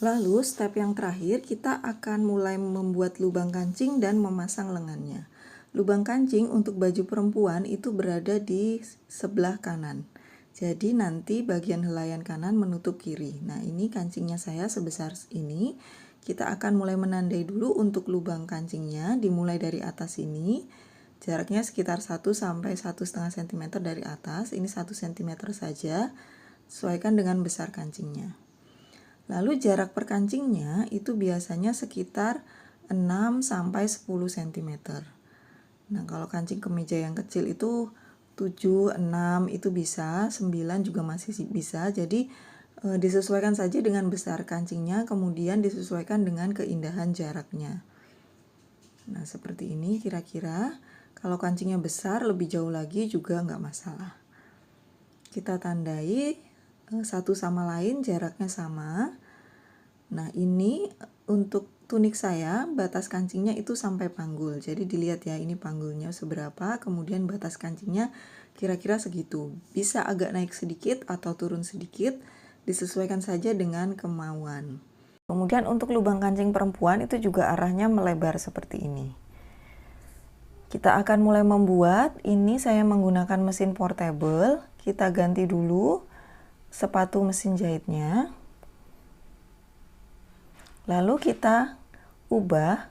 Lalu step yang terakhir, kita akan mulai membuat lubang kancing dan memasang lengannya. Lubang kancing untuk baju perempuan itu berada di sebelah kanan. Jadi nanti bagian helaian kanan menutup kiri. Nah, ini kancingnya saya sebesar ini. Kita akan mulai menandai dulu untuk lubang kancingnya, dimulai dari atas ini. Jaraknya sekitar 1 sampai 1,5 cm dari atas. Ini 1 cm saja. Sesuaikan dengan besar kancingnya. Lalu jarak per kancingnya itu biasanya sekitar 6 sampai 10 cm. Nah, kalau kancing kemeja yang kecil itu 7, 6 itu bisa, 9 juga masih bisa. Jadi disesuaikan saja dengan besar kancingnya, kemudian disesuaikan dengan keindahan jaraknya. Nah, seperti ini kira-kira. Kalau kancingnya besar lebih jauh lagi juga nggak masalah. Kita tandai satu sama lain jaraknya sama. Nah, ini untuk tunik saya batas kancingnya itu sampai panggul. Jadi dilihat ya, ini panggulnya seberapa, kemudian batas kancingnya kira-kira segitu. Bisa agak naik sedikit atau turun sedikit, disesuaikan saja dengan kemauan. Kemudian untuk lubang kancing perempuan itu juga arahnya melebar seperti ini. Kita akan mulai membuat. Ini saya menggunakan mesin portable. Kita ganti dulu sepatu mesin jahitnya. Lalu kita ubah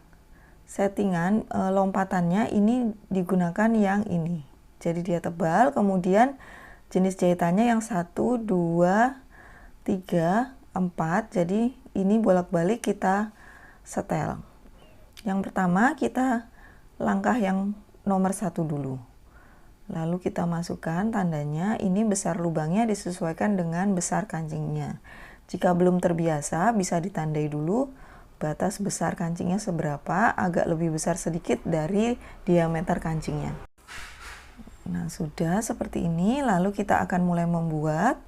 settingan lompatannya, ini digunakan yang ini. Jadi dia tebal, kemudian jenis jahitannya yang 1, 2, 3, 4. Jadi ini bolak-balik kita setel. Yang pertama kita langkah yang nomor 1 dulu. Lalu kita masukkan tandanya, ini besar lubangnya disesuaikan dengan besar kancingnya. Jika belum terbiasa, bisa ditandai dulu batas besar kancingnya seberapa, agak lebih besar sedikit dari diameter kancingnya. Nah, sudah seperti ini. Lalu kita akan mulai membuat.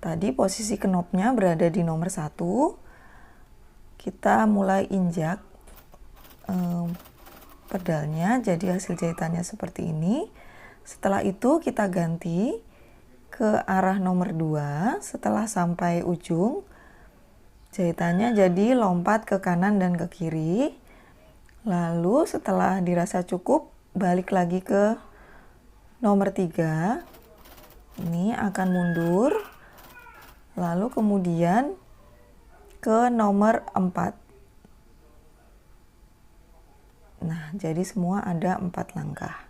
Tadi posisi knopnya berada di nomor 1. Kita mulai injak pedalnya, jadi hasil jahitannya seperti ini. Setelah itu kita ganti ke arah nomor 2. Setelah sampai ujung, jahitannya jadi lompat ke kanan dan ke kiri. Lalu setelah dirasa cukup, balik lagi ke nomor 3. Ini akan mundur. Lalu kemudian ke nomor 4. Nah, jadi semua ada 4 langkah.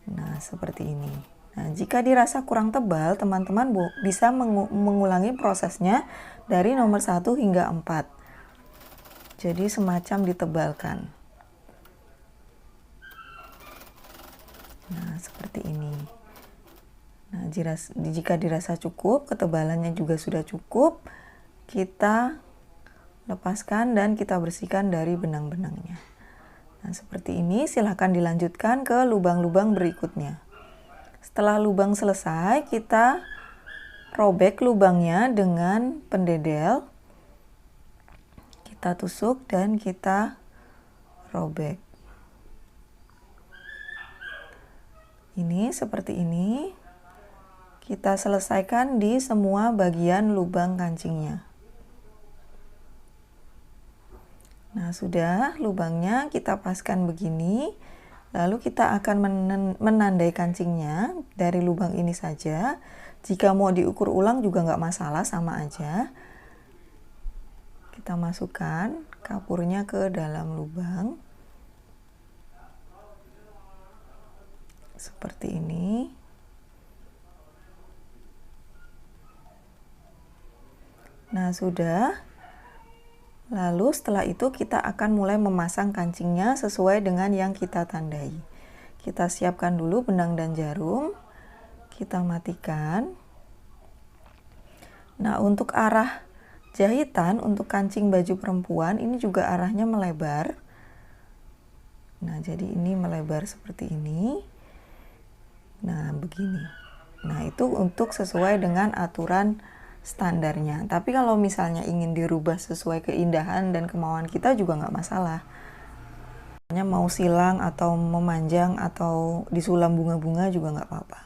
Nah, seperti ini. Nah, jika dirasa kurang tebal, teman-teman bisa mengulangi prosesnya dari nomor 1 hingga 4. Jadi semacam ditebalkan. Nah, seperti ini. Nah, jika dirasa cukup, ketebalannya juga sudah cukup, kita lepaskan dan kita bersihkan dari benang-benangnya. Nah, seperti ini. Silahkan dilanjutkan ke lubang-lubang berikutnya. Setelah lubang selesai, kita robek lubangnya dengan pendedel. Kita tusuk dan kita robek. Ini seperti ini. Kita selesaikan di semua bagian lubang kancingnya. Nah, sudah lubangnya kita paskan begini. Lalu kita akan menandai kancingnya dari lubang ini saja. Jika mau diukur ulang juga nggak masalah, sama aja. Kita masukkan kapurnya ke dalam lubang. Seperti ini. Nah, sudah. Lalu setelah itu kita akan mulai memasang kancingnya sesuai dengan yang kita tandai. Kita siapkan dulu benang dan jarum. Kita matikan. Nah, untuk arah jahitan untuk kancing baju perempuan ini juga arahnya melebar. Nah, jadi ini melebar seperti ini. Nah, begini. Nah, itu untuk sesuai dengan aturan standarnya. Tapi kalau misalnya ingin dirubah sesuai keindahan dan kemauan kita juga nggak masalah. Hanya mau silang atau memanjang atau disulam bunga-bunga juga nggak apa-apa.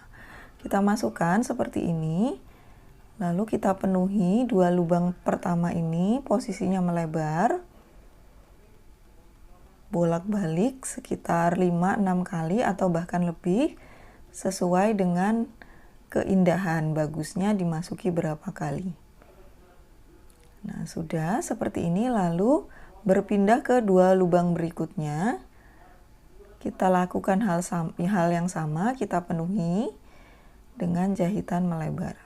Kita masukkan seperti ini. Lalu kita penuhi 2 lubang pertama ini, posisinya melebar. Bolak-balik sekitar 5-6 kali atau bahkan lebih, sesuai dengan keindahan bagusnya dimasuki berapa kali. Nah, sudah seperti ini. Lalu berpindah ke 2 lubang berikutnya. Kita lakukan hal yang sama, kita penuhi dengan jahitan melebar.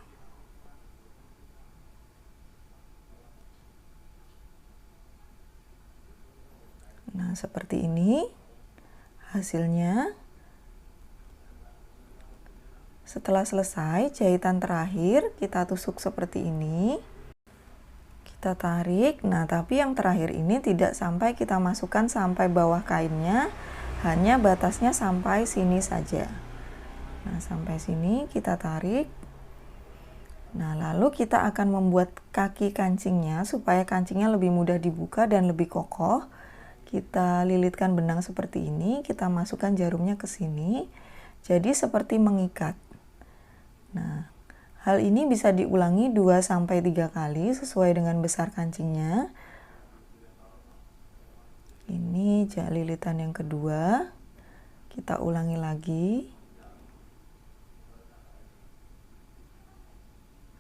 Nah, seperti ini hasilnya. Setelah selesai jahitan terakhir, kita tusuk seperti ini. Kita tarik. Nah, tapi yang terakhir ini tidak sampai kita masukkan sampai bawah kainnya, hanya batasnya sampai sini saja. Nah, sampai sini kita tarik. Nah, lalu kita akan membuat kaki kancingnya supaya kancingnya lebih mudah dibuka dan lebih kokoh. Kita lilitkan benang seperti ini, kita masukkan jarumnya ke sini. Jadi seperti mengikat. Nah, hal ini bisa diulangi 2-3 kali sesuai dengan besar kancingnya. Ini lilitan yang kedua. Kita ulangi lagi.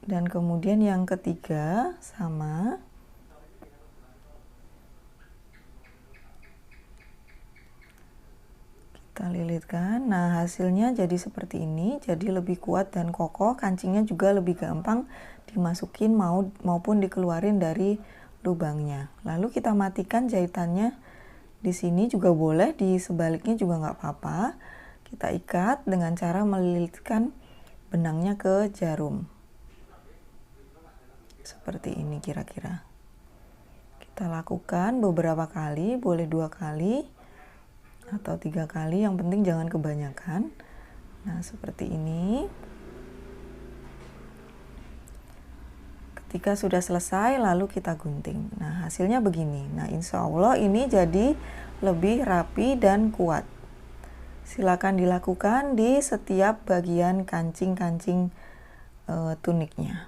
Dan kemudian yang ketiga sama. Kita lilitkan. Nah, hasilnya jadi seperti ini, jadi lebih kuat dan kokoh. Kancingnya juga lebih gampang dimasukin maupun dikeluarin dari lubangnya. Lalu kita matikan jahitannya. Di sini juga boleh, di sebaliknya juga nggak apa-apa. Kita ikat dengan cara melilitkan benangnya ke jarum. Seperti ini kira-kira. Kita lakukan beberapa kali, boleh 2 kali. Atau 3 kali, yang penting jangan kebanyakan. Nah, seperti ini. Ketika sudah selesai, lalu kita gunting. Nah, hasilnya begini. Nah, insya Allah ini jadi lebih rapi dan kuat. Silakan dilakukan di setiap bagian kancing-kancing tuniknya.